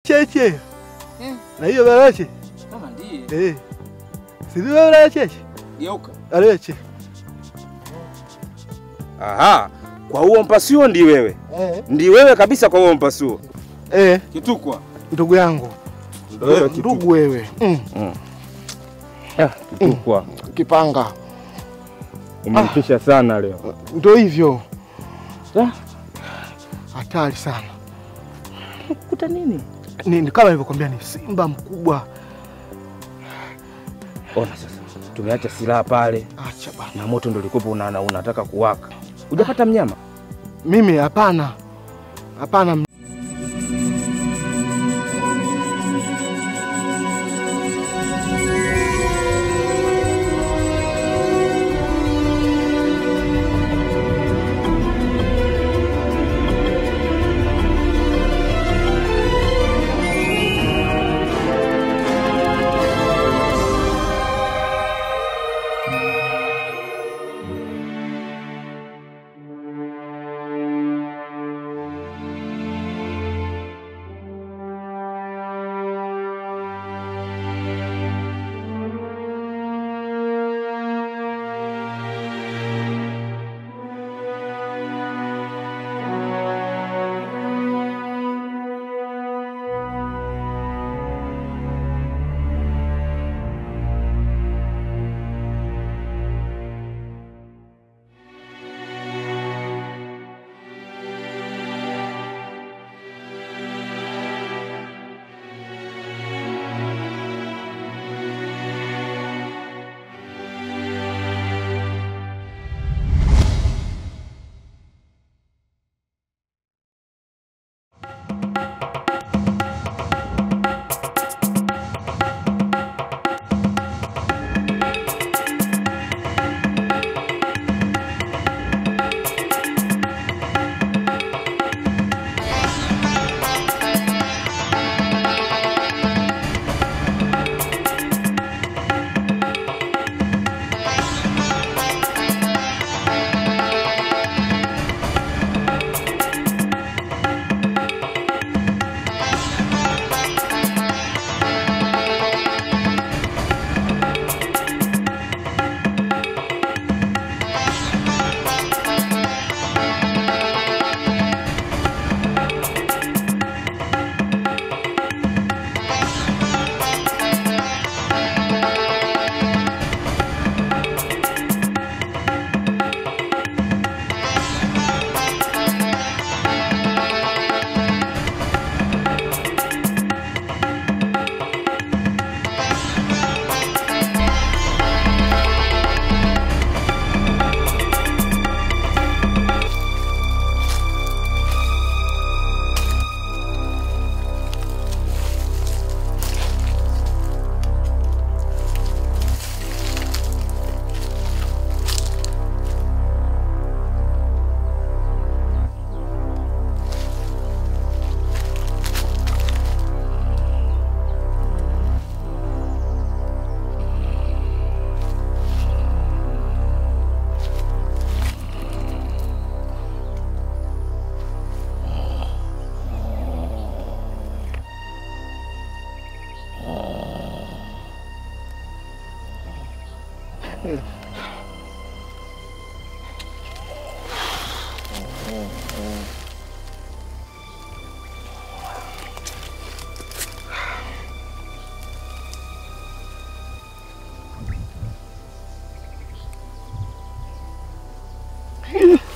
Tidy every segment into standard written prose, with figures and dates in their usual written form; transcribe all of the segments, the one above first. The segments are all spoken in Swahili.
cheche. Na hiyo barache. Kama ndiye. Si ndio wewe cheche? Geuka. Aleche. Aha, kwa huo mpasuo ndi wewe. Ndi wewe kabisa kwa huo mpasuo. Kitukwa. Ndugu yangu. Ndugu wewe. Kitukwa. Kipanga. Umenitisha sana leo. Ndio hivyo. Hatari sana. Kuta nini? Ni kama nilivyokuambia ni simba mkubwa. Ona sasa. Tumeacha silaha pale. Acha bana. Na moto ndio ulikopo unataka kuwaka. Hujapata mnyama? Mimi hapana. Hapana.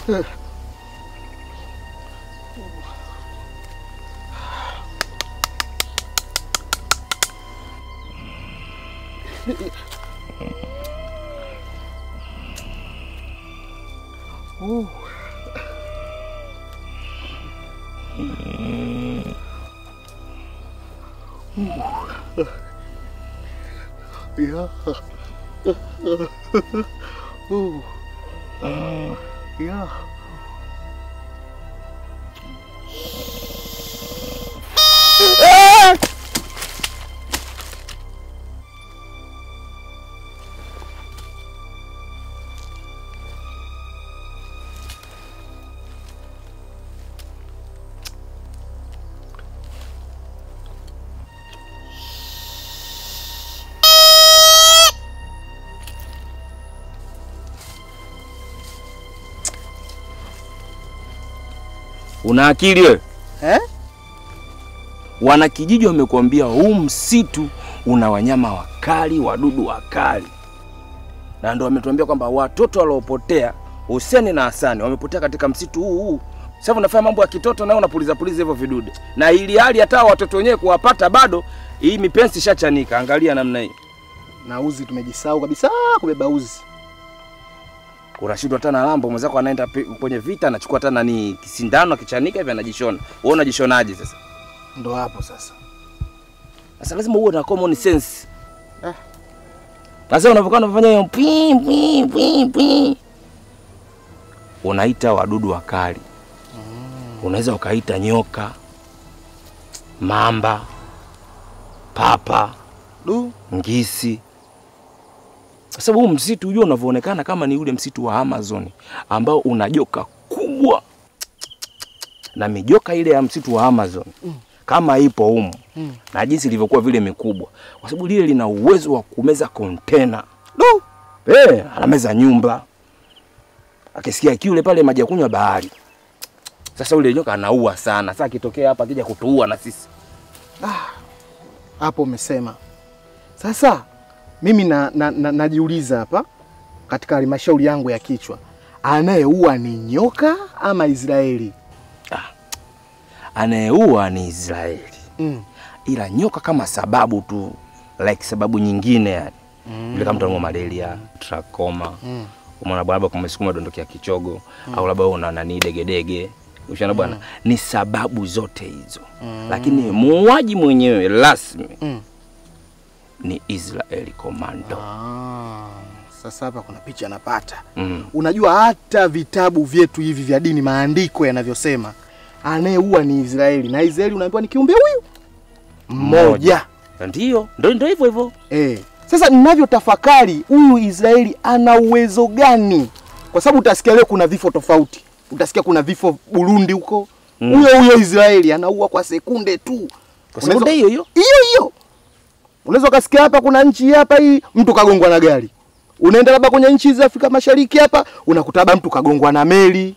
Yeah. Ooh. Yeah. Una akili wewe? Wanakijiji wamekuambia huu msitu una wanyama wakali, wadudu wakali. Na ndio wametuambia kwamba watoto waliopotea, Huseni na Hasani, wamepotea katika msitu huu. Sasa unafanya mambo ya kitoto na unapuliza hivyo vidude. Na ili hali hata watoto wenyewe kuwapata bado, hii mipenzi shachanika. Angalia namna hii. Na uzi tumejisahau kabisa kubeba uzi. Unashindwa tena lambo, mwenzako anaenda kwenye vita anachukua tena ni kisindano kichanika hivi anajishona. Wewe unajishonaje sasa? Ndo hapo sasa. Sasa lazima uwe na common sense. Sasa unapokuwa unafanya hiyo pi. Unaita wadudu wakali. Unaweza ukaita nyoka, mamba, papa, ngisi. Kwa sababu huu msitu unajua unavyoonekana kama ni ule msitu wa Amazon ambao una joka kubwa. Na mijoka ile ya msitu wa Amazon kama ipo humu na jinsi ilivyokuwa vile mikubwa, kwa sababu lile lina uwezo wa kumeza container. Anameza nyumba. Akisikia kiu ile pale maji ya kunywa bahari. Sasa ule nyoka anaua sana. Sasa akitokea hapa akija kutuua na sisi. Hapo umesema. Sasa mimi najiuliza hapa katika halmashauri yangu ya kichwa. Anayeua ni nyoka ama Israeli? Anayeua ni Israeli. Ila nyoka kama sababu tu, like sababu nyingine yani. Ile kama mtu malaria, trachoma. Umeona bwana kama umesukuma dondokea kichogo au labda una nani degedege. Ushana bwana, ni sababu zote hizo. Lakini muuaji mwenyewe rasmi ni Israeli Commando. Sasa hapa kuna picha napata. Unajua hata vitabu vyetu hivi vya dini maandiko yanavyosema anayeua ni Israeli, na Israeli unaambiwa ni kiumbe huyu mmoja. Ndio hivyo. Sasa ninavyotafakari huyu Israeli ana uwezo gani? Kwa sababu utasikia leo kuna vifo tofauti. Utasikia kuna vifo Burundi huko. Huyo Israeli anaua kwa sekunde tu. Kwa sekunde hiyo. Unaweza kusikia hapa kuna nchi hapa hii mtu kagongwa na gari. Unaenda labda kwenye nchi za Afrika Mashariki hapa unakuta labda mtu kagongwa na meli.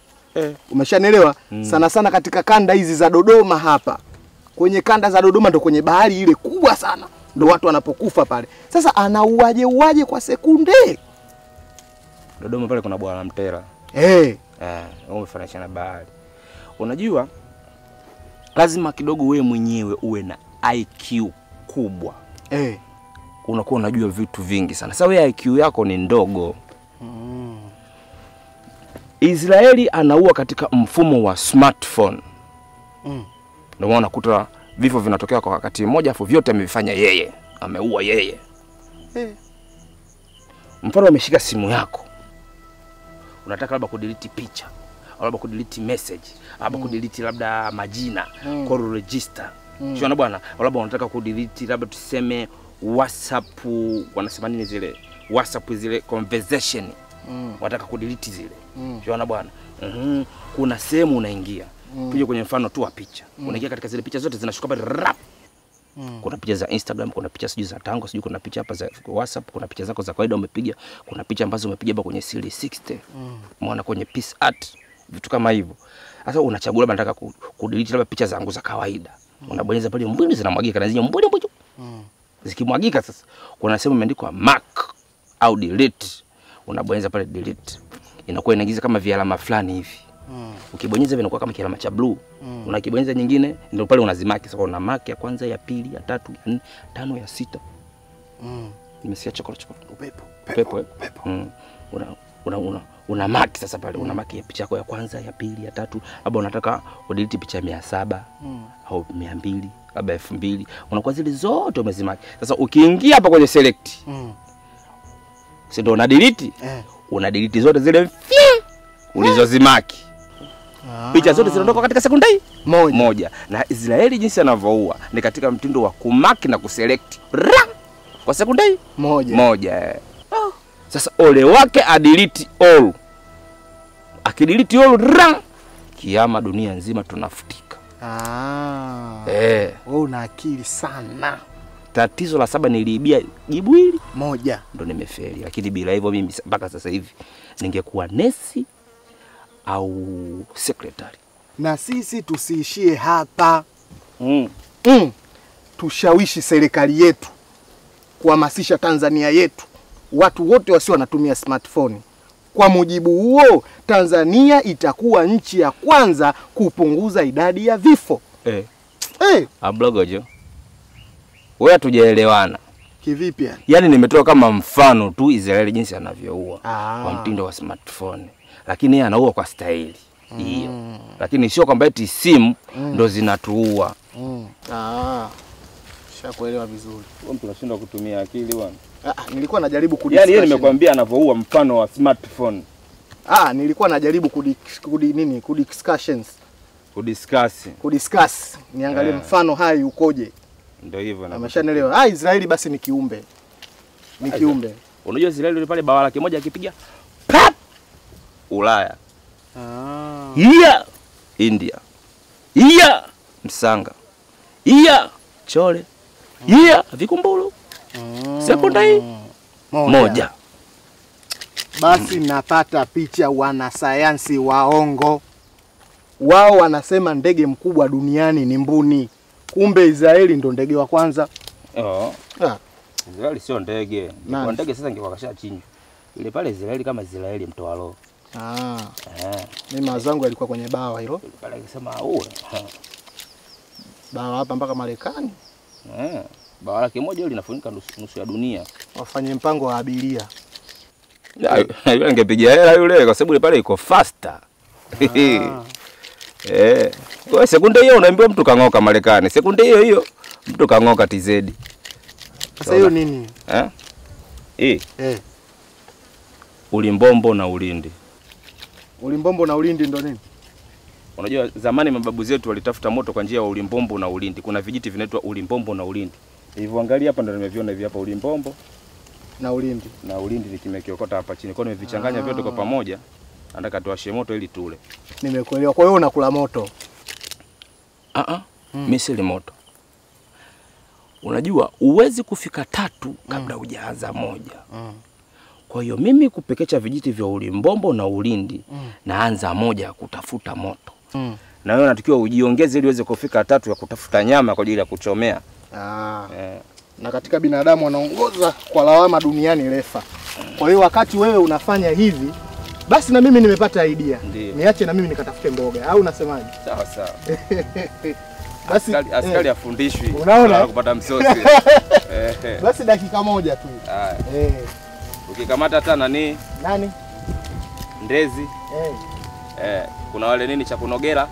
Umeshanielewa? Sana sana katika kanda hizi za Dodoma hapa. Kwenye kanda za Dodoma ndo kwenye bahari ile kubwa sana. Ndo watu wanapokufa pale. Sasa anauaje kwa sekunde? Dodoma pale kuna bwana Mtera. Umefanisha na bahari. Unajua lazima kidogo wewe mwenyewe uwe na IQ kubwa. Unakuwa unajua vitu vingi sana. Sasa wewe IQ yako ni ndogo. Israeli anaua katika mfumo wa smartphone. Ndio maana unakuta vifo vinatokea kwa wakati mmoja afu vyote amevifanya yeye. Ameua yeye. Mfano ameshika simu yako. Unataka labda kudelete picha, au labda kudelete message, au kudelete labda majina, call register. Unaona bwana, au labda unataka kudelete labda tuseme WhatsApp, wanasema nini zile? WhatsApp zile conversation. Unataka kudelete zile. Unaona bwana. Kuna sehemu unaingia. Piga kwenye mfano tu wa picha. Unaingia katika zile picha zote zinashuka pale rap. Kuna picha za Instagram, kuna picha sijui za tango, sijui kuna picha hapa za WhatsApp, kuna picha zako za kawaida umepiga, kuna picha ambazo umepiga hapa kwenye 360. Umeona kwenye peace art, vitu kama hivyo. Sasa unachagua labda nataka kudelete labda picha zangu za kawaida. Unabonyeza pale mbwini zinamwagika na zenye mbwini. Zikimwagika sasa kuna sehemu imeandikwa mark au delete. Unabonyeza pale delete. Inakuwa inaingiza kama vialama fulani hivi. Ukibonyeza hivi inakuwa kama kialama cha blue. Unakibonyeza nyingine ndio pale unazimaki. Sasa una mark ya kwanza, ya pili, ya tatu, ya nne, tano, ya sita. Nimesikia chokoro. Pepo. Una mark sasa pale, una mark ya picha yako ya kwanza, ya pili, ya tatu. Labda unataka udelete picha 700 au 200, labda 2000. Unakuwa zile zote umezimaki. Sasa ukiingia hapa kwenye select. Si ndio una delete? Una delete zote zile ulizozimaki. Picha zote zinaondoka katika sekunde moja. Na Israeli jinsi anavyoua ni katika mtindo wa kumaki na kuselect kwa sekunde moja. Sasa ole wake adelete all. Akidelete all kiama dunia nzima tunafutika. Wewe una akili sana. Tatizo la 7 niliibia jibu hili moja ndo nimefeli. Lakini bila hivyo mimi mpaka sasa hivi ningekuwa nesi au secretary. na sisi tusiishie hapa. Mm. Tushawishi serikali yetu kuhamasisha Tanzania yetu watu wote wasio wanatumia smartphone. Kwa mujibu huo, Tanzania itakuwa nchi ya kwanza kupunguza idadi ya vifo. Ablogojo. Wewe hatujaelewana. Kivipi yani? Yaani nimetoa kama mfano tu Israeli jinsi anavyoua kwa mtindo wa smartphone. Lakini yeye anaua kwa staili hiyo. Lakini sio kwamba eti simu ndo zinatuua. Shakuelewa vizuri. Wewe mtu unashindwa kutumia akili bwana. Nilikuwa najaribu kudiscussion. Yaani yeye nimekwambia anavyoua mfano wa smartphone. Nilikuwa najaribu kudiscuss. Niangalie mfano hai ukoje. Ndio hivyo na. Ameshanielewa. Israeli basi ni kiumbe. Ni kiumbe. Unajua Israeli ile pale bawa lake moja akipiga pap Ulaya. India. Msanga. Chole. Vikumbulu. Sekunda hii moja. Basi napata picha wanasayansi waongo. Wao wanasema ndege mkubwa duniani ni mbuni. Kumbe Israeli ndo ndege wa kwanza. Israeli sio ndege. Kwa ndege sasa ingekuwa kashachinjwa. Ile pale Israeli kama Israeli mtoa roho. Mimi mazangu yalikuwa kwenye bawa hilo. Pale akisema bawa hapa mpaka Marekani. Bawa lake moja ile linafunika nusu ya dunia. Wafanye mpango wa abiria. Yule angepiga hela yule kwa sababu ile pale iko faster. Kwa sekunde hiyo unaambiwa mtu kang'oka Marekani. Sekunde hiyo mtu kang'oka TZ. Sasa hiyo nini? Ulimbombo na ulindi. Ulimbombo na ulindi ndo nini? Unajua zamani mababu zetu walitafuta moto kwa njia ya ulimbombo na ulindi. Kuna vijiti vinaitwa ulimbombo na ulindi. Hivyo angalia hapa ndo nimeviona hivi hapa ulimbombo na ulindi. Na ulindi nikimekiokota hapa chini. Kwa hiyo nimevichanganya vyote kwa pamoja. Nataka tuwashe moto ili tule. Nimekuelewa. Kwa hiyo unakula moto? Mimi sili moto. Unajua uwezi kufika 3 kabla hujaanza 1. Kwa hiyo mimi kupekecha vijiti vya ulimbombo na ulindi naanza 1 kutafuta moto. Na wewe unatakiwa ujiongeze ili uweze kufika 3 ya kutafuta nyama kwa ajili ya kuchomea. Na katika binadamu wanaongoza kwa lawama duniani refa. Kwa hiyo wakati wewe unafanya hivi, basi na mimi nimepata idea. Niache na mimi nikatafute mboga au unasemaje? Sawa sawa. Basi askari afundishwi. Unaona kupata msosi. Basi dakika moja tu. Ukikamata hata nani? Ndezi. Kuna wale nini cha kunogera?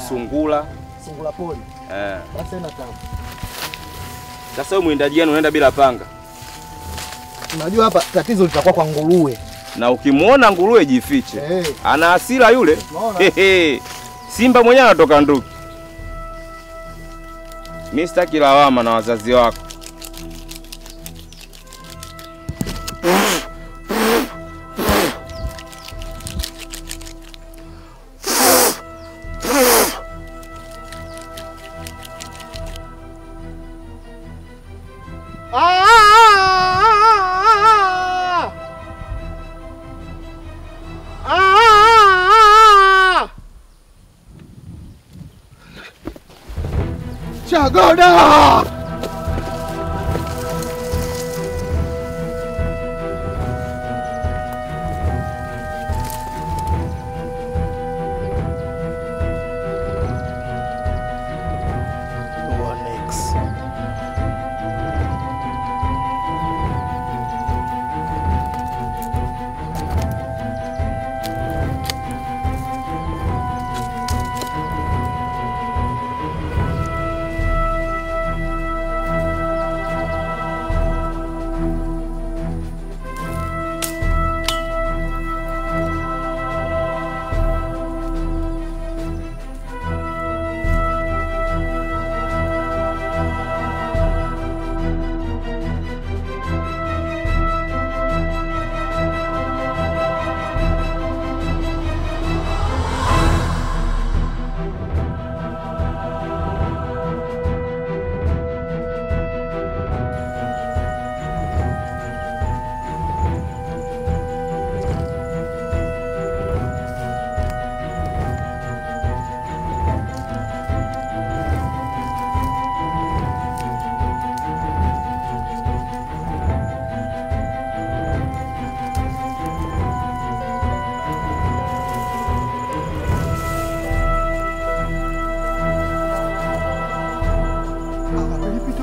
Sungula poli. Basi ina tamu. Sasa wewe mwindaji gani unaenda bila panga? Unajua hapa tatizo litakuwa kwa nguruwe. Na ukimuona nguruwe jifiche. Ana hasira yule. Simba mwenyewe anatoka nduki. Mimi sitaki lawama na wazazi wako. Chagoda!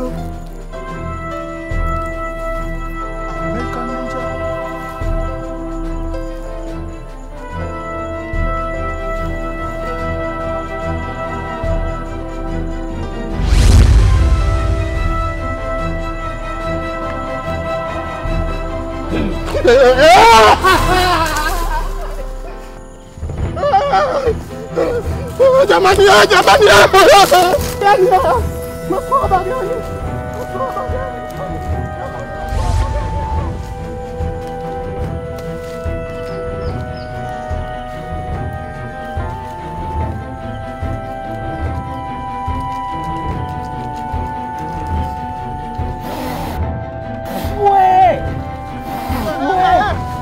hicho. American Ninja. Jamani, jamani.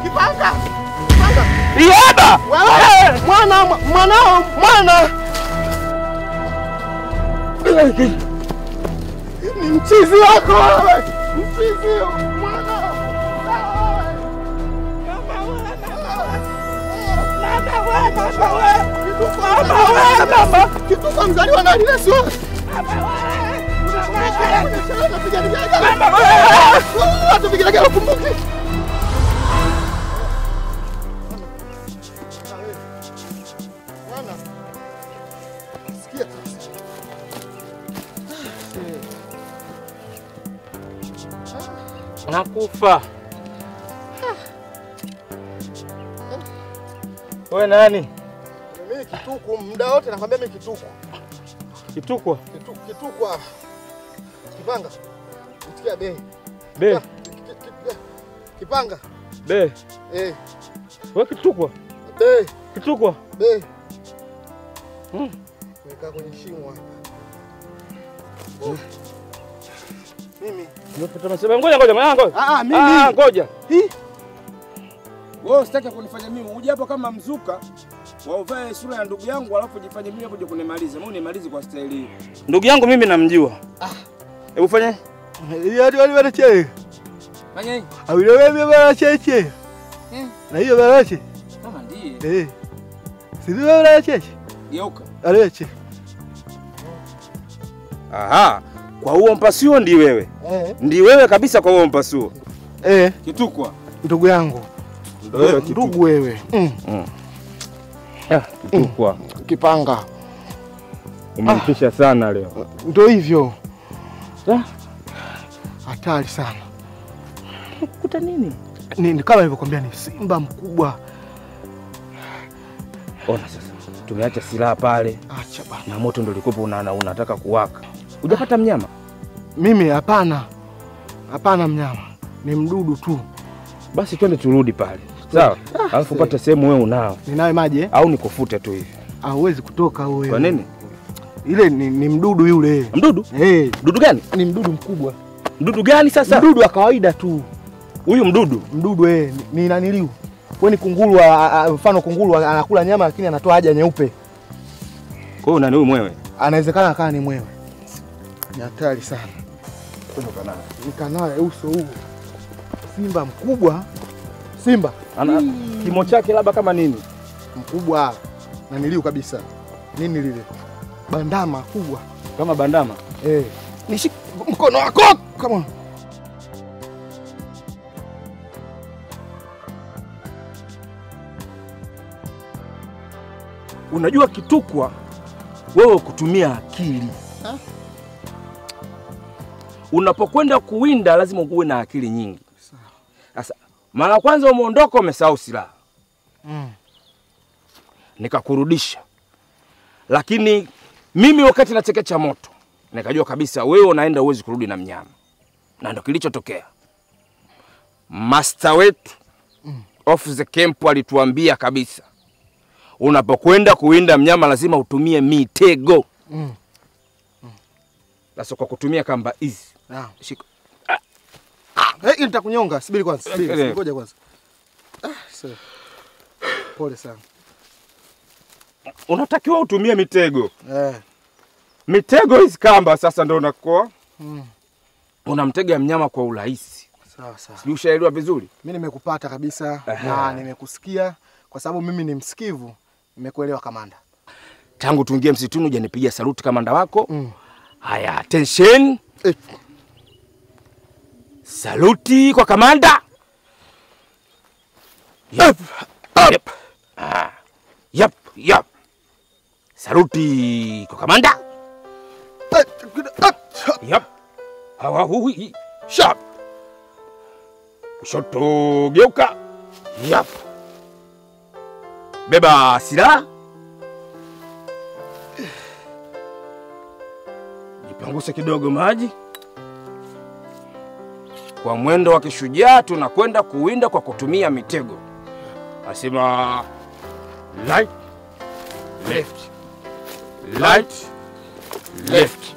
Kipanga. Iaba! Mwana. Ni mchizi wako wewe. Mchizi mwana. Kituko mzaliwa na Yesu. Tupigilia ukumbuke. Nakufa. Wewe nani? Mimi Kituku, muda wote nakwambia mimi Kituku. Kitukwa. Kitukwa. Kipanga. Utikia bei. Be. Kipanga. Be. Wewe Kitukwa. Bei. Kitukwa. Bei. Weka kwenye shimo hapa. Mimi. Ngoja mimi. Ngoja. Wewe usitaki kunifanya mimi. Uje hapo kama mzuka, wauvae sura ya ndugu yangu alafu ujifanye mimi kuja kunimaliza. Mimi nimalize kwa staili hii. Ndugu yangu mimi namjua. Hebu fanya. Wali wanache. Fanya hii. Awile wewe wanacheche. Na hiyo wanache. Kama ndiye. Sisi wewe wanacheche. Geuka. Aleche. Aha. Kwa huo mpasuo ndi wewe. Ndi wewe kabisa kwa huo mpasuo. Kitukwa. Ndugu yangu. Ndugu wewe. Kitukwa. Kipanga. Umenitisha sana leo. Ndio hivyo. Hatari sana. Kuta nini? Ni kama nilivyokuambia ni simba mkubwa. Ona sasa. Tumeacha silaha pale. Acha bana. Na moto ndio ulikopo unataka kuwaka. Hujapata mnyama? Mimi hapana. Hapana mnyama. Ni mdudu tu. Basi twende turudi pale. Sawa? Alafu upate sehemu wewe unao. Ninawe maji au nikufute tu hivi? Hauwezi kutoka wewe. Kwa nini? Ile ni mdudu yule. Mdudu? Mdudu gani? Ni mdudu mkubwa. Mdudu gani sasa? Mdudu wa kawaida tu. Huyu mdudu? Mdudu ni naniliu. Wewe ni kunguru, mfano kunguru anakula nyama lakini anatoa haja nyeupe. Kwa hiyo nani huyu mwewe? Anawezekana kama ni mwewe. Ni hatari sana. Nikanaye uso huu. Simba mkubwa. Simba. Ana kimo chake labda kama nini? Mkubwa. Naniliu kabisa. Nini lile? Bandama kubwa. Kama bandama? Nishike mkono wako. Come on. Unajua Kitukwa, wewe kutumia akili. Unapokwenda kuwinda lazima uwe na akili nyingi. Sasa mara kwanza umeondoka umesahau silaha. Nikakurudisha. Lakini mimi wakati nachekecha moto, nikajua kabisa wewe unaenda uwezi kurudi na mnyama. Na ndio kilichotokea. Master wetu off the camp alituambia kabisa, unapokwenda kuwinda mnyama lazima utumie mitego. Sasa kwa kutumia kamba hizi. Shika. Nitakunyonga. Subiri kwanza. Ngoja kwanza. Pole sana. Unatakiwa utumie mitego. Mitego hizi kamba sasa ndio unakoa. Unamtega mnyama kwa urahisi. Sawa sawa. Sijui ushaelewa vizuri? Mimi nimekupata kabisa na nimekusikia kwa sababu mimi ni msikivu. Nimekuelewa kamanda. Tangu tuingie msituni hujanipigia saluti kamanda wako. Haya, attention. Saluti kwa kamanda. Yep. Yep. Yep. Yep. Saluti kwa kamanda. Yep. Hawa hui. Sharp. Kushoto geuka. Yep. Beba silaha. Jipanguse kidogo maji. Kwa mwendo wa kishujaa tunakwenda kuwinda kwa kutumia mitego. Asema right, left, right, left.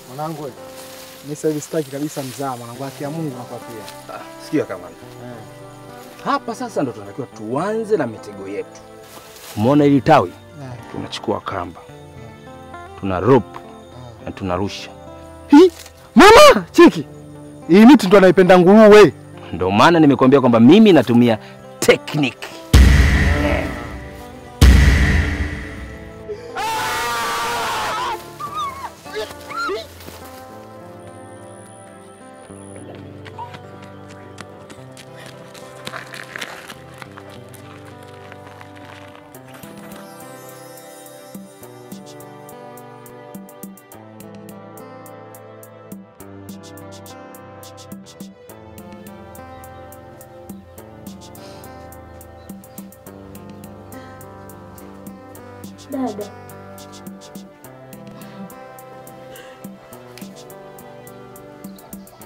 Mwanangu, mimi sasa hivi sitaki kabisa mzaa mwanangu, akia Mungu nakwapia. Sikia kamanda. Hapa sasa ndo tunatakiwa tuanze na mitego yetu. Umeona hili tawi? Tunachukua kamba. Tuna rope na tunarusha. Mama, cheki. Hii miti ndo anaipenda nguruwe. Ndio maana nimekuambia kwamba mimi natumia technique. Dada.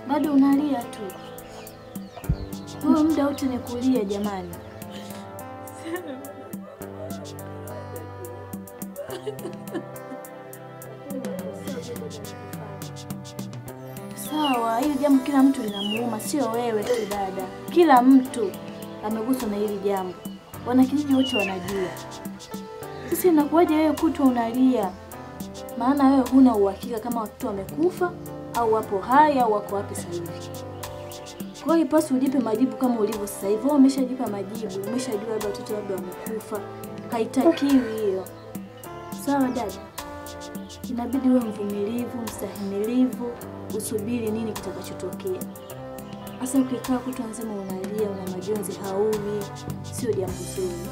Bado unalia tu. Huo muda wote ni kulia jamani. Sawa, hili jambo kila mtu linamuuma, sio wewe tu dada. Kila mtu ameguswa na hili jambo. Wanakijiji wote wanajua. Sisi inakuwaje wewe kutwa unalia? Maana wewe huna uhakika kama watoto wamekufa au wapo hai au wako wapi sasa hivi. Kwa hiyo pasi ujipe majibu kama ulivyo sasa hivi. Wewe umeshajipa majibu, umeshajua labda watoto labda wamekufa. Haitakiwi hiyo. Sawa dada. Inabidi uwe mvumilivu, mstahimilivu, usubiri nini kitakachotokea. Asa ukikaa kutwa nzima unalia, una majonzi hauli, sio jambo zuri.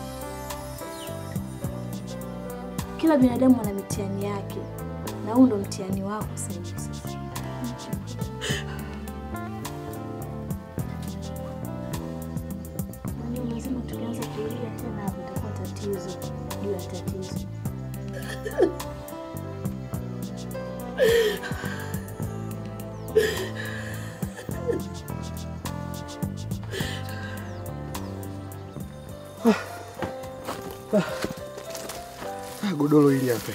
Kila binadamu ana mitihani yake, na huu ndo mtihani wako sasa hivi sasa. Ndio lazima tukianza kulia tena hapo itakuwa tatizo juu ya tatizo. Godoro hili hapa.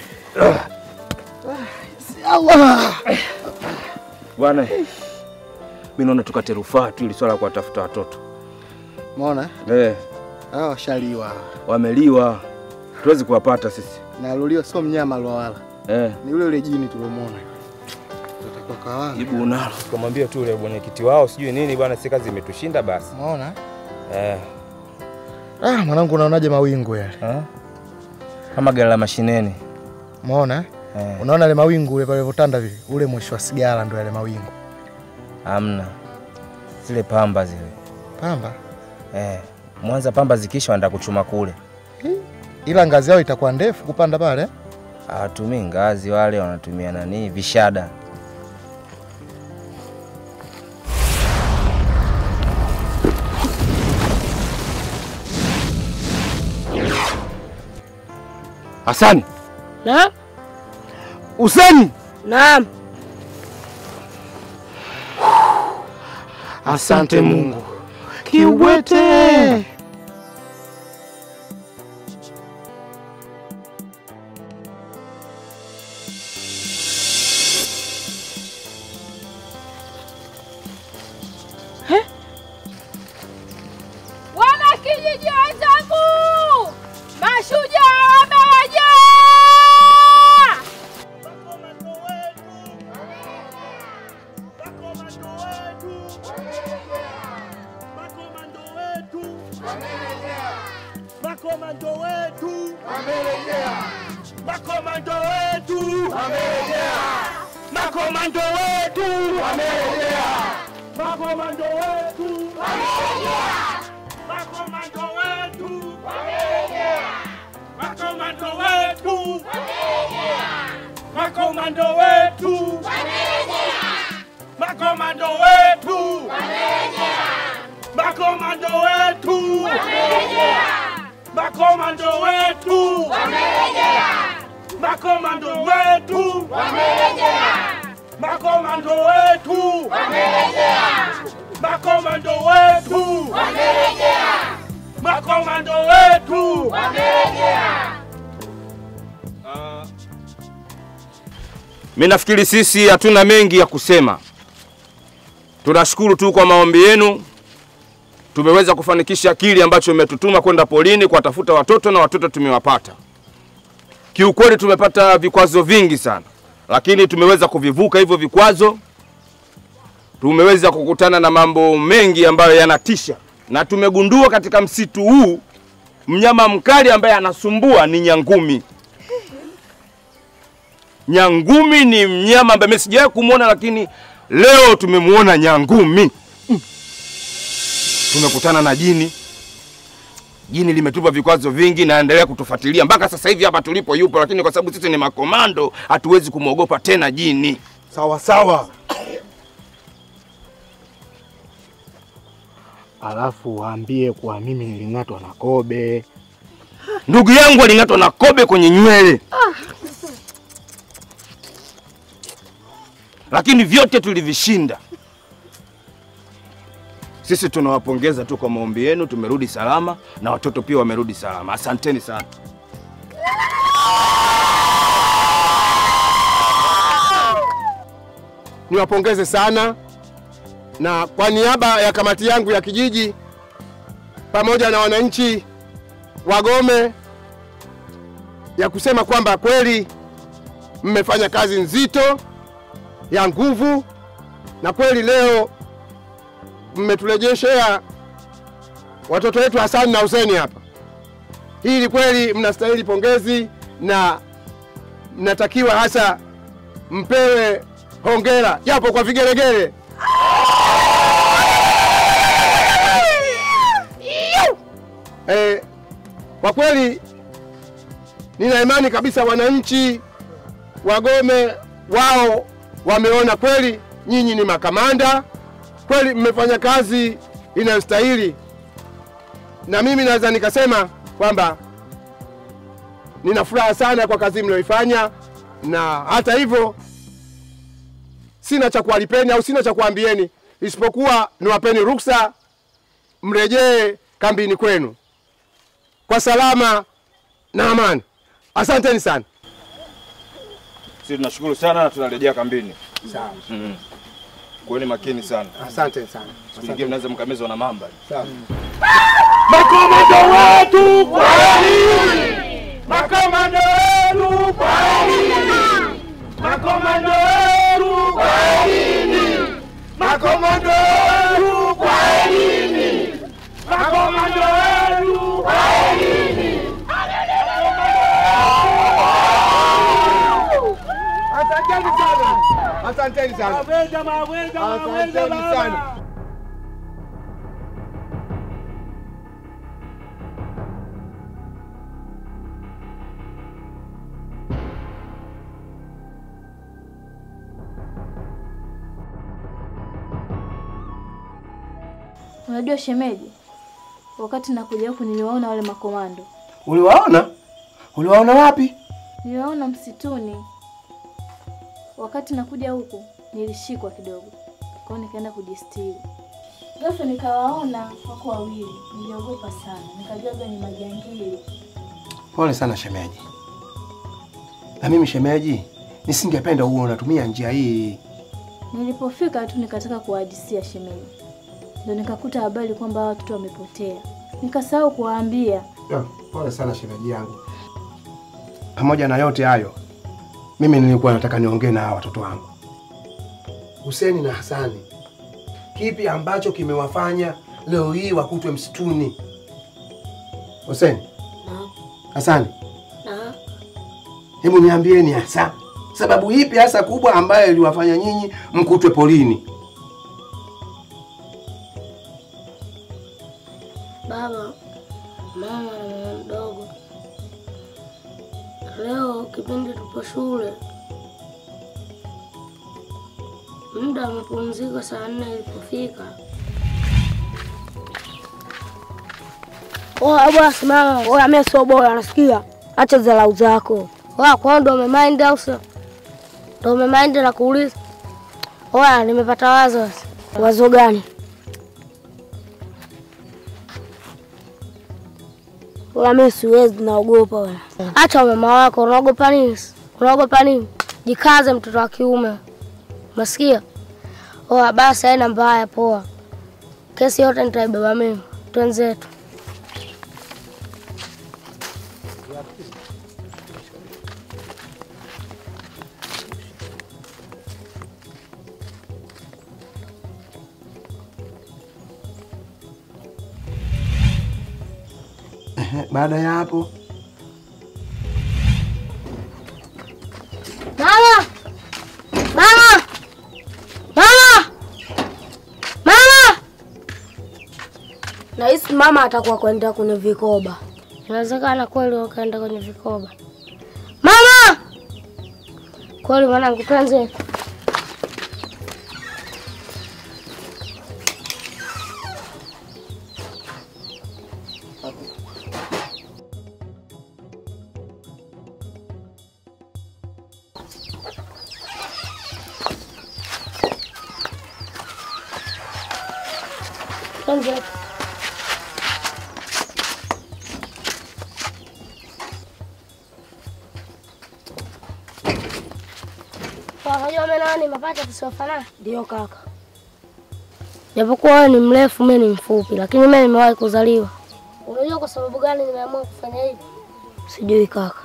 Allah. Bwana, mimi naona tukate rufaa tu ili swala la kuwatafuta watoto. Umeona? Washaliwa. Wameliwa. Tuwezi kuwapata sisi. Na aloliwa sio mnyama alowala. Ni yule jini tulomwona. Tutakuwa kawana. Jibu unalo. Kumwambia tu yule mwenyekiti wao sijui nini bwana, si kazi imetushinda basi. Umeona? Mwanangu unaonaje mawingu yale? Kama gari la mashineni. Umeona? Unaona ile mawingu ule pale votanda vile, ule mwisho wa sigara ndio yale mawingu. Hamna. Zile pamba zile. Pamba? Mwanza pamba zikisha wanaenda kuchuma kule. Ila ngazi yao itakuwa ndefu kupanda pale? Hawatumii ngazi wale, wanatumia nani? Vishada. Hassan. Naam. Hussein. Naam. Asante Mungu. Kiubwete. Wana kijiji wenzangu! Mashujaa wameja! Makomando wetu wamerejea. Makomando wetu wamerejea. Makomando wetu wamerejea. Makomando wetu wamerejea. Makomando wetu wamerejea. Makomando wetu wamerejea. Makomando wetu wamerejea. Makomando wetu wamerejea. Makomando wetu wamerejea. Makomando wetu wamerejea. Makomando wetu wamerejea. Makomando wetu wamerejea. Makomando wetu wamerejea. Mimi nafikiri sisi hatuna mengi ya kusema. Tunashukuru tu kwa maombi yenu. Tumeweza kufanikisha kile ambacho umetutuma kwenda polini kuwatafuta watoto na watoto tumewapata. Kiukweli tumepata vikwazo vingi sana, lakini tumeweza kuvivuka hivyo vikwazo. Tumeweza kukutana na mambo mengi ambayo yanatisha, na tumegundua katika msitu huu mnyama mkali ambaye anasumbua ni nyangumi. Nyangumi ni mnyama ambaye mimi sijawahi kumuona, lakini leo tumemuona nyangumi. Tumekutana na jini. Jini limetupa vikwazo vingi na endelea kutufuatilia mpaka sasa hivi hapa tulipo yupo, lakini kwa sababu sisi ni makomando hatuwezi kumuogopa tena jini. Sawa sawa. Alafu waambie kwa mimi niling'atwa na kobe. Ndugu yangu aling'atwa na kobe kwenye nywele. Lakini vyote tulivishinda. Sisi tunawapongeza tu kwa maombi yenu, tumerudi salama na watoto pia wamerudi salama. Asanteni sana. Niwapongeze sana, na kwa niaba ya kamati yangu ya kijiji pamoja na wananchi wa Gome ya kusema kwamba kweli mmefanya kazi nzito ya nguvu, na kweli leo mmetulejeshea watoto wetu Hassan na Hussein hapa. Hili kweli mnastahili pongezi na mnatakiwa hasa mpewe hongera japo kwa vigelegele. Kwa kweli nina imani kabisa wananchi wa Gome wao wameona kweli nyinyi ni makamanda, kweli mmefanya kazi inayostahili, na mimi naweza nikasema kwamba nina furaha sana kwa kazi mlioifanya, na hata hivyo sina cha kuwalipeni au sina cha kuambieni isipokuwa niwapeni ruksa mrejee kambini kwenu kwa salama na amani. Asanteni sana. Sisi tunashukuru sana na tunarejea kambini. Sawa. Kuweni makini sana. Asante sana. Asante. Mnaweza mkamezwa na mamba. Sawa. Makomando wetu kwa nini? Makomando wetu kwa nini? Makomando wetu kwa nini? Makomando wetu kwa nini? Makomando wetu kwa nini? Asanteni sana. Asanteni sana. Maweza, maweza, maweza, Asanteni sana. Unajua shemeji, wakati nakuja huku niliwaona wale makomando. Uliwaona? Uliwaona wapi? Niliwaona msituni. Wakati nakuja huku nilishikwa kidogo, kwa hiyo nikaenda kujistiri. Ghafla nikawaona wako wawili, niliogopa sana, nikajua ni majangili. Pole sana shemeji. Na mimi shemeji, nisingependa uwe unatumia njia hii. Nilipofika tu nikataka kuwahadisia shemeji, ndio nikakuta habari kwamba watoto wamepotea. Nikasahau kuwaambia. Pole sana shemeji yangu. Pamoja na yote hayo, mimi nilikuwa nataka niongee na watoto wangu Hussein na Hassani. Kipi ambacho kimewafanya leo hii wakutwe msituni? Hussein. Hassani. Hebu niambieni hasa Sababu ipi hasa kubwa ambayo iliwafanya nyinyi mkutwe polini? Baba, mama na mama mdogo, leo kipindi tupo shule, muda wa mapumziko saa 4 ilipofika, bwana simama, mimi sio bora, nasikia. Acha dharau zako. Kwa ndo umemind au sio? Ndo umemind na kuuliza. Nimepata wazo. Wazo gani? Mimi siwezi, naogopa wewe. Acha mama wako, unaogopa nini? Unaogopa nini? Jikaze mtoto wa kiume. Unasikia? Basi haina mbaya, poa. Kesi yote nitaibeba mimi. Twenzetu. Baada ya hapo, Mama! Mama! Mama! Mama! Nahisi mama atakuwa kwenda kwenye vikoba. Inawezekana kweli wakaenda kwenye vikoba. Mama! Kweli mwanangu, tuanze. Tuanze. Unajua mimi nani mapacha tusiofanana? Ndio kaka. Japokuwa wewe ni mrefu, mimi ni mfupi, lakini mimi nimewahi kuzaliwa. Unajua kwa sababu gani nimeamua kufanya hivi? Sijui kaka.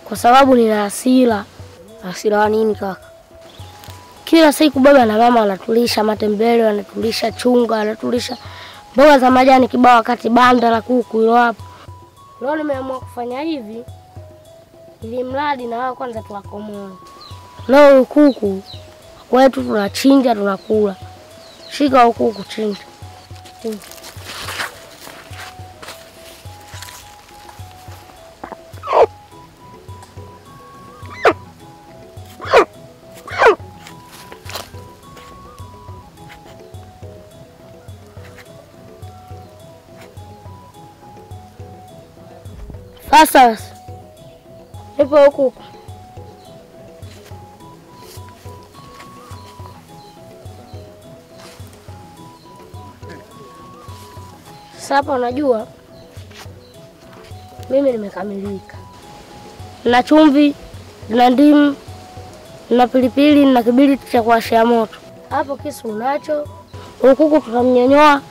Kwa sababu nina hasira. Hasira wa nini kaka? Kila siku baba na mama wanatulisha matembele, wanatulisha chunga, wanatulisha mboga za majani kibao, wakati banda la kuku hilo hapo. Leo nimeamua kufanya hivi ili mradi na wao kwanza tuwakomoe. Leo kuku kwetu tunachinja, tunakula. Shika kuku chinja. Sasa nipo huku. Sasa unajua mimi nimekamilika. Na chumvi, na ndimu, na pilipili, na kibiriti cha kuwashia moto. Hapo kisu unacho. Kuku tutamnyonyoa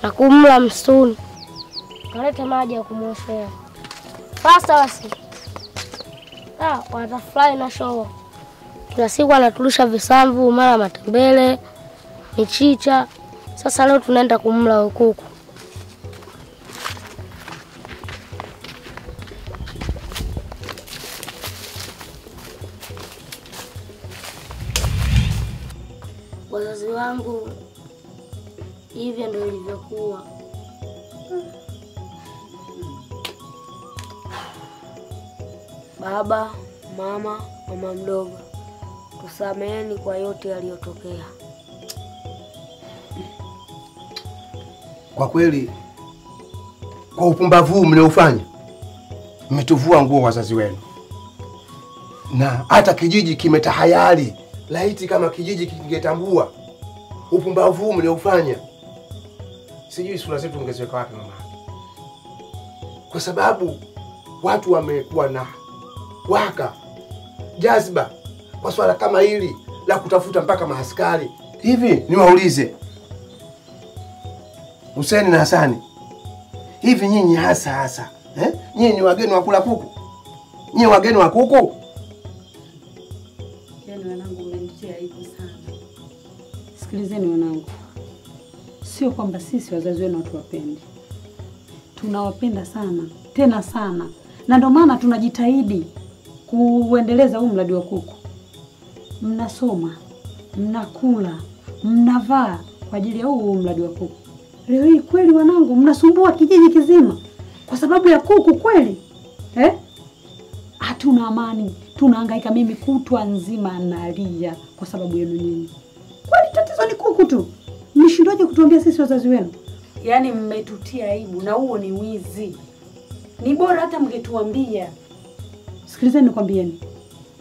na kumla msituni. Kalete maji ya kumwoshea. Fasta basi. Watafly na show. Kila siku anatulisha visamvu, mara matembele, michicha. Sasa leo tunaenda kumla kuku. Wazazi wangu hivyo ndio ilivyokuwa. Baba, mama, mama mdogo, tusameheni kwa yote yaliyotokea. kwa kweli kwa upumbavu huu mnaofanya mmetuvua nguo wazazi wenu. Na hata kijiji kimetahayari. Laiti kama kijiji kingetambua upumbavu huu mnaofanya, sijui sura zetu ungezeka wapi mama. Kwa sababu watu wamekuwa na waka jazba kwa swala kama hili la kutafuta mpaka maaskari. Hivi niwaulize Hussein na Hasani, hivi nyinyi hasa nyinyi ni wageni wa kula kuku? Nyinyi wageni wa kuku? Yaani wanangu mmenitia aibu sana. Sikilizeni wanangu. Sio kwamba sisi wazazi wenu hatuwapendi. Tunawapenda sana, tena sana. Na ndio maana tunajitahidi kuendeleza huu mradi wa kuku. Mnasoma, mnakula, mnavaa kwa ajili ya huu mradi wa kuku. Leo hii kweli wanangu mnasumbua kijiji kizima kwa sababu ya kuku kweli? Hatuna amani, tunahangaika, mimi kutwa nzima nalia kwa sababu yenu nyinyi. Kwani tatizo ni kuku tu? Mshindoje kutuambia sisi wazazi wenu? Yaani mmetutia aibu na huo ni wizi. Ni bora hata mngetuambia. Sikilizeni nikwambieni.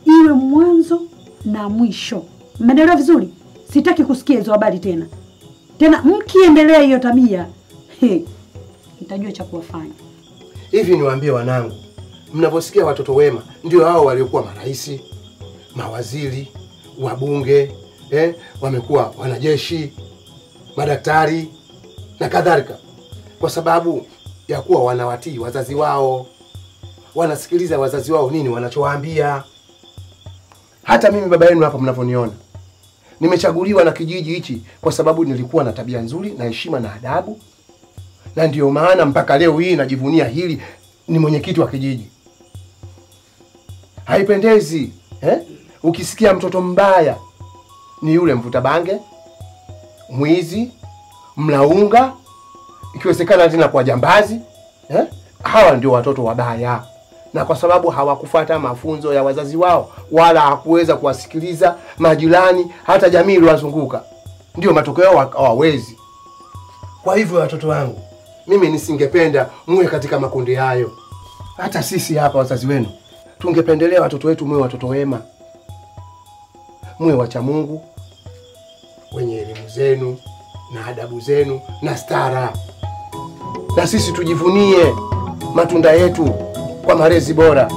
Iwe mwanzo na mwisho. Mmeelewa vizuri? Sitaki kusikia hizo habari tena. Tena mkiendelea hiyo tabia, nitajua cha kuwafanya. Hivi niwaambie wanangu, mnaposikia watoto wema ndio hao waliokuwa marais, mawaziri, wabunge, wamekuwa wanajeshi, madaktari na kadhalika, kwa sababu ya kuwa wanawatii wazazi wao, wanasikiliza wazazi wao nini wanachowaambia. Hata mimi baba yenu hapa mnavyoniona, nimechaguliwa na kijiji hichi kwa sababu nilikuwa na tabia nzuri na heshima na adabu, na ndio maana mpaka leo hii najivunia hili, ni mwenyekiti wa kijiji. Haipendezi ukisikia mtoto mbaya ni yule mvuta bange, mwizi, mlaunga, ikiwezekana tena kwa jambazi. Hawa ndio watoto wabaya, na kwa sababu hawakufuata mafunzo ya wazazi wao wala hakuweza kuwasikiliza majirani, hata jamii iliyowazunguka, ndio matokeo hawawezi. Kwa hivyo watoto wangu, mimi nisingependa muwe katika makundi hayo. Hata sisi hapa wazazi wenu tungependelea watoto wetu muwe watoto wema, muwe wacha Mungu, wenye elimu zenu na adabu zenu na stara, na sisi tujivunie matunda yetu kwa malezi bora.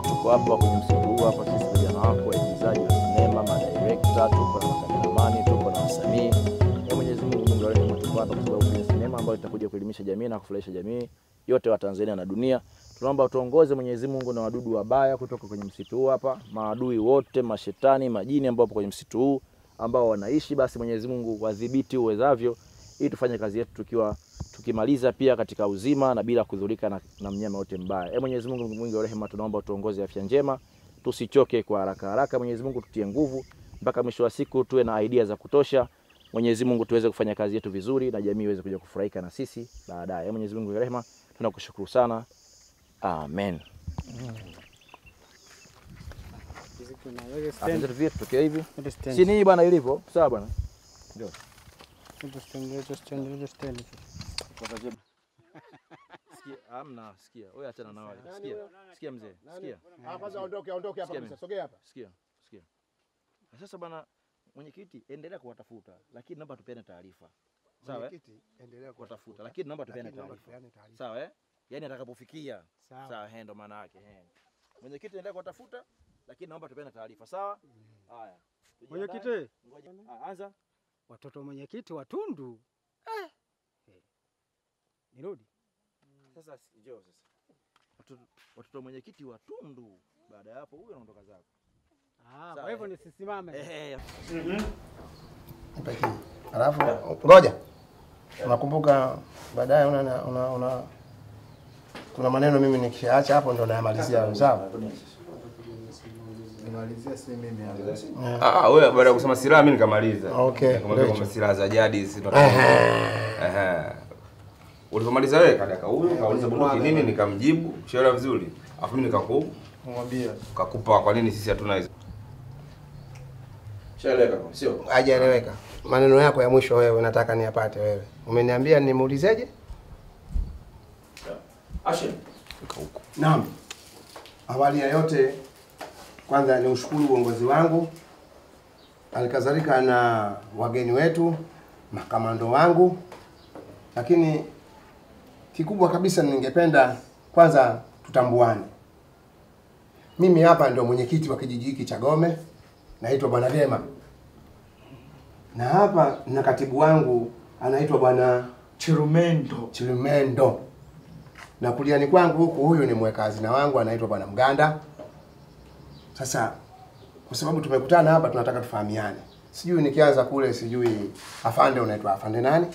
Tuko hapa kwenye msitu huu hapa, sisi vijana wako waigizaji wa sinema, madirector, tuko na makameramani, tuko na wasanii. Kwa Mwenyezi Mungu Mungu wa rehema tupata kwa sababu ya sinema ambayo itakuja kuelimisha jamii na kufurahisha jamii yote wa Tanzania na dunia. Tunaomba utuongoze Mwenyezi Mungu na wadudu wabaya kutoka kwenye msitu huu hapa, maadui wote, mashetani, majini ambao wapo kwenye msitu huu ambao wanaishi, basi Mwenyezi Mungu wadhibiti uwezavyo ili tufanye kazi yetu tukimaliza pia katika uzima na bila kudhurika na mnyama yote mbaya. Mwenyezi Mungu mwingi wa rehema, tunaomba utuongoze afya njema, tusichoke kwa haraka. Mwenyezi Mungu tutie nguvu mpaka mwisho wa siku tuwe na idea za kutosha. Mwenyezi Mungu tuweze kufanya kazi yetu vizuri na jamii iweze kuja kufurahika na sisi baadaye. Mwenyezi Mungu wa rehema, tunakushukuru sana. Amen. Asante vipi tokea hivi? Si nini bwana ilivyo? Sawa bwana. Ndio. Sikia, amna, sikia. Wewe achana na wale. Sikia mzee. Sikia. Kwanza ondoke hapa kabisa. Sogea hapa. Sikia. Sasa bwana mwenyekiti, endelea kuwatafuta, lakini naomba tupeane taarifa. Sawa? Mwenyekiti, endelea kuwatafuta, lakini naomba tupeane taarifa. Sawa Yaani atakapofikia. Sawa, ndo maana yake. Mwenyekiti, endelea kuwatafuta, lakini naomba tupeane taarifa. Sawa? Haya. Mwenyekiti. Ngoja. Anza. Watoto mwenyekiti watundu. Nirudi. Sasa njoo sasa. Watoto mwenyekiti watundu. Baada ya hapo huyo anaondoka zako. Kwa hivyo nisisimame. Alafu ngoja. Unakumbuka baadaye kuna maneno mimi nikishaacha hapo ndo nayamalizia, sawa? Nimalizia si mimi hapa. Wewe baada ya kusema silaha mimi nikamaliza. Okay. Nikamwambia silaha za jadi sisi ndo. Ulipomaliza wewe kadaka huyu kauliza bunduki nini, nikamjibu, shauri vizuri. Afu mimi nikamwambia kakupa kwa nini sisi hatuna hizo. Shaeleka sio? Hajaeleweka. Maneno yako ya mwisho wewe nataka niyapate wewe. Umeniambia nimuulizeje? Ashe. Naam. Awali ya yote kwanza ni ushukuru uongozi wangu, alikadhalika na wageni wetu, makamando wangu, lakini kikubwa kabisa ningependa kwanza tutambuane. Mimi hapa ndio mwenyekiti wa kijiji hiki cha Gome, naitwa Bwana Dema. Na hapa na katibu wangu anaitwa Bwana Chirumendo. Na kuliani kwangu huku huyu ni mweka hazina wangu anaitwa Bwana Mganda. Sasa kwa sababu tumekutana hapa tunataka tufahamiane. Sijui nikianza kule sijui afande unaitwa afande nani?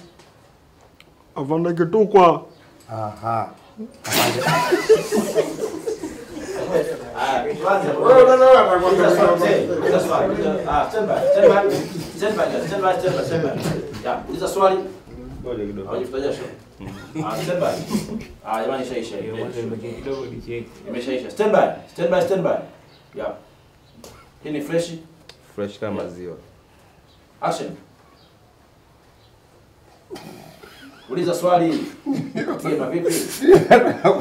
Afande Kitukwa. Aha. Afande. Hii ni fresh? Fresh kama maziwa. Action. Uliza swali. Sema vipi?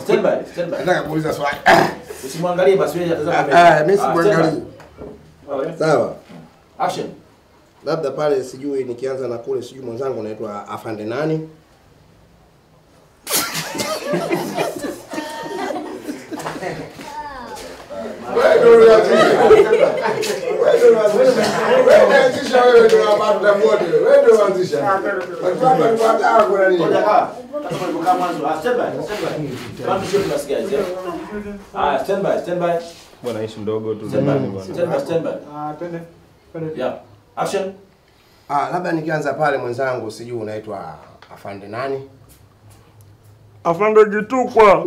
Stand by. Nataka kuuliza swali. Usimwangalie basi wewe atazama. Mimi simwangalie. Sawa. Action. Labda pale sijui nikianza na kule sijui mwenzangu anaitwa afande nani? Stand by. Bwana ishi mdogo tu. Stand by. Yeah. Action. Labda nikianza pale mwenzangu sijui unaitwa afande nani? Afande Kitukwa.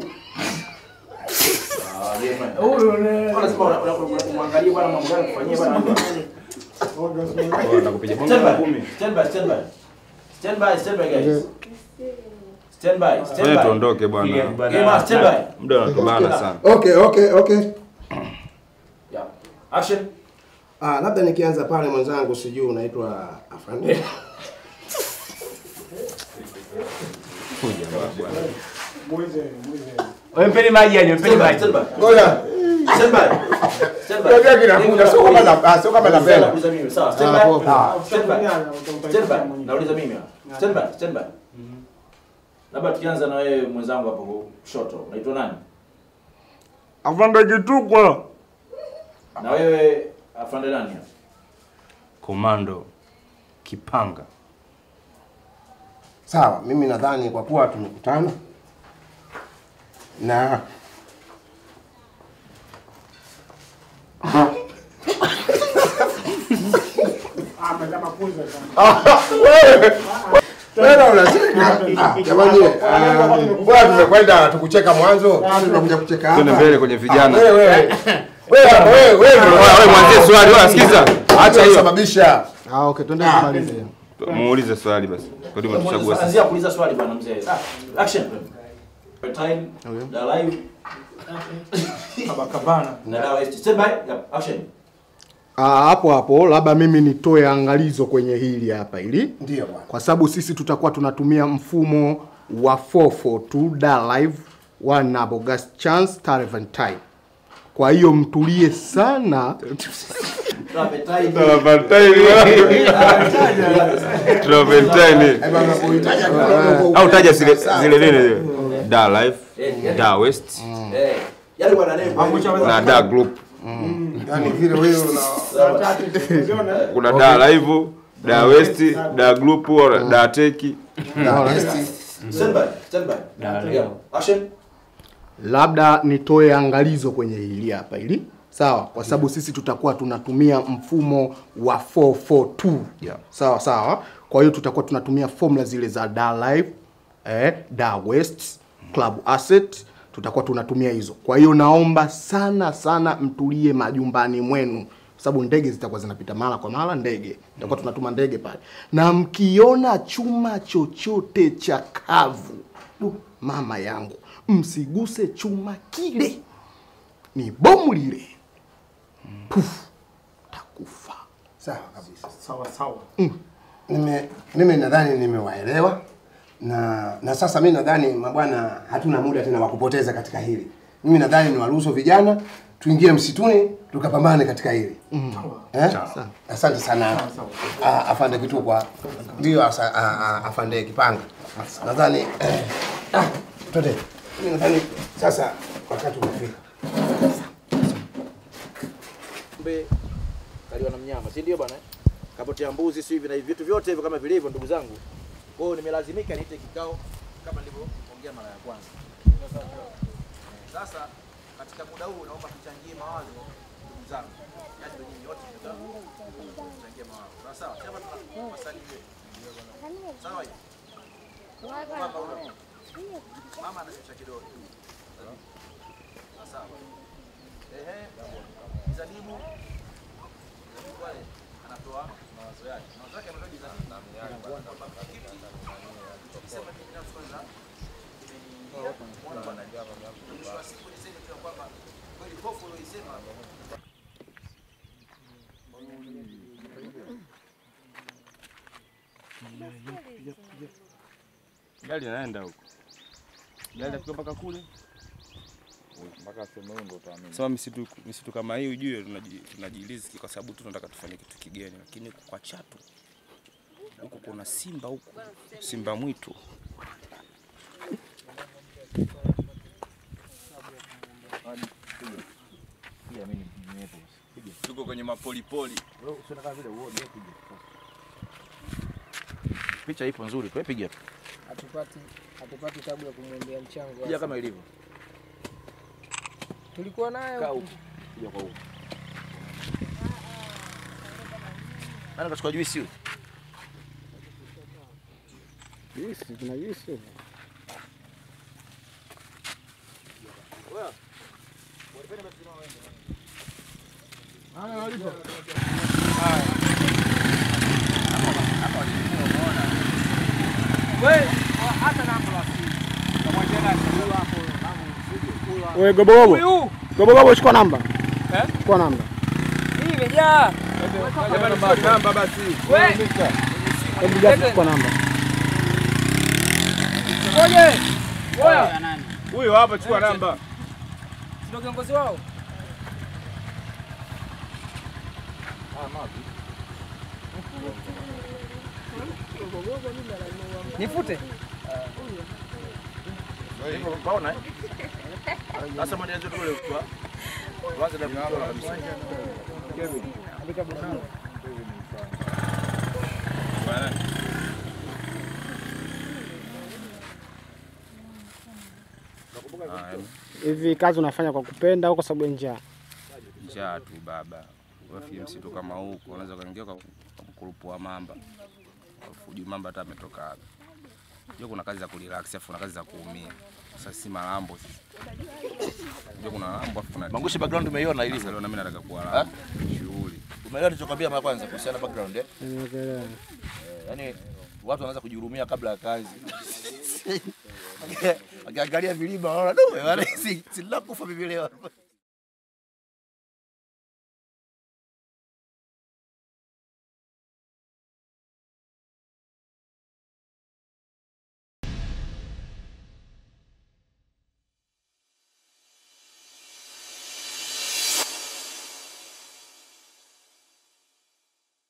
Mwangalie bwana mambo gani kufanyia bwana. Nakupiga bongo 10. Stand by guys. Stand by. Tuondoke bwana. Stand by. Muda unatubana sana. Okay. Yeah. Action. Labda nikianza pale mwenzangu sijui unaitwa afande. Wewe mpeni maji yani, mpeni maji. Ngoja. Stand by. Ngoja kinakuja sio kama napenda. Nauliza mimi. Sawa. Stand by. Nauliza mimi. Stand by. Labda tukianza na wewe mwenzangu hapo kushoto. Unaitwa nani? Afande Kitukwa. Na wewe afande nani? Komando Kipanga. Sawa, mimi nadhani kwa kuwa tumekutana na wewe unacheka. Jamani, bwana tumekwenda tukucheka mwanzo, tunakuja kucheka hapa. Twende mbele kwenye vijana. Wewe mwanzie swali, wewe sikiza. Acha hiyo sababisha. Okay, twende tumalize. Muulize swali basi. Kwa nini mtuchagua sasa? Anzia kuuliza swali bwana mzee. Action. Time. The live. Kabana. Na dawa ist. Stand by. Action. Hapo labda mimi nitoe angalizo kwenye hili hapa ili. Ndio bwana. Kwa sababu sisi tutakuwa tunatumia mfumo wa 442 da live one August chance time. Kwa hiyo mtulie sana. Au taja zile nene da live, da west, na da group. Yaani vile wewe kuna da live, da west, da group au da teki. Stand by. Action. Labda nitoe angalizo kwenye hili hapa ili. Sawa, kwa sababu sisi tutakuwa tunatumia mfumo wa 442. Sawa. Kwa hiyo tutakuwa tunatumia formula zile za da live, da west, club asset, tutakuwa tunatumia hizo. Kwa hiyo naomba sana mtulie majumbani mwenu. Kwa sababu ndege zitakuwa zinapita mara kwa mara ndege. Tutakuwa tunatuma ndege pale. Na mkiona chuma chochote cha kavu, mama yangu, msiguse chuma kile. Ni bomu lile. Puf, takufa. Sawa kabisa. Sawa. Mimi nadhani nimewaelewa na sasa mimi nadhani mabwana hatuna muda tena wa kupoteza katika hili. Mimi nadhani ni waruhusu vijana tuingie msituni tukapambane katika hili. Asante sana. Afande Kitukwa. Ndio afande Kipanga. Nadhani twende. Mimi nadhani sasa wakati umefika. Kumbe kaliwa na mnyama, si ndio bwana? Kapotea mbuzi si hivi na hivi vitu vyote hivyo kama vilivyo ndugu zangu. Kwa hiyo nimelazimika niite kikao kama nilivyoongea mara ya kwanza. Sasa katika muda huu naomba tuchangie mawazo ndugu zangu. Yaani nyinyi wote tuchangie mawazo. Sawa? Sema tuna masali yetu. Sawa hiyo. Mama anashusha kidole. Sawa. Zalimu wale anatoa mawazo yake. Mawazo yake yanatoa zalimu. Tukisema mimi na kwanza Gari naenda huko. Gari afika mpaka kule. Mpaka sema ndo utaamini. Sawa, misitu kama hii ujue tunajilizi kwa sababu tunataka tufanye kitu kigeni, lakini kwa Chatu huko kuna simba huko. Simba mwitu. Tuko kwenye mapolipoli. Picha ipo nzuri, tu piga tu. Hatupati tabu ya kumwendea mchango. Piga kama ilivyo. Tulikuwa naye huko. Piga kwa huko. Nani kachukua juisi huyo? Juisi, kuna juisi. Wewe. Walipenda basi na wewe. Walipo. Wewe hata na ambulance. Pamoja na huyu hapo hapo. Wewe gobogobo. Gobogobo chukua namba. Chukua namba. Hii imejaa. Namba basi. Wewe. Hebu jaza chukua namba. Ngoje. Oya nani? Huyo hapa chukua namba. Ndio kiongozi wao. Nifute. Baona sasa mwana yetu kule kwa kwanza na mkono kabisa. Kevin Andika bwana. Hivi kazi unafanya kwa kupenda au kwa sababu ya njaa? Njaa tu baba. Wewe msitu kama huko unaweza kaingia kwa mkurupu wa mamba. Ujui mamba hata ametoka hapa. Ndio kuna kazi za kurelax afu kuna kazi za kuumia. Sasa si malambo sisi. Ndio kuna lambo afu kuna Mangushi background umeiona ilivyo. Leo na mimi nataka kuala shughuli. Umeelewa nilichokwambia mara kwanza kuhusiana background Nimeelewa. Yaani watu wanaanza kujihurumia kabla ya kazi. Akiangalia vilima wanaona do, wale si la kufa bibi leo.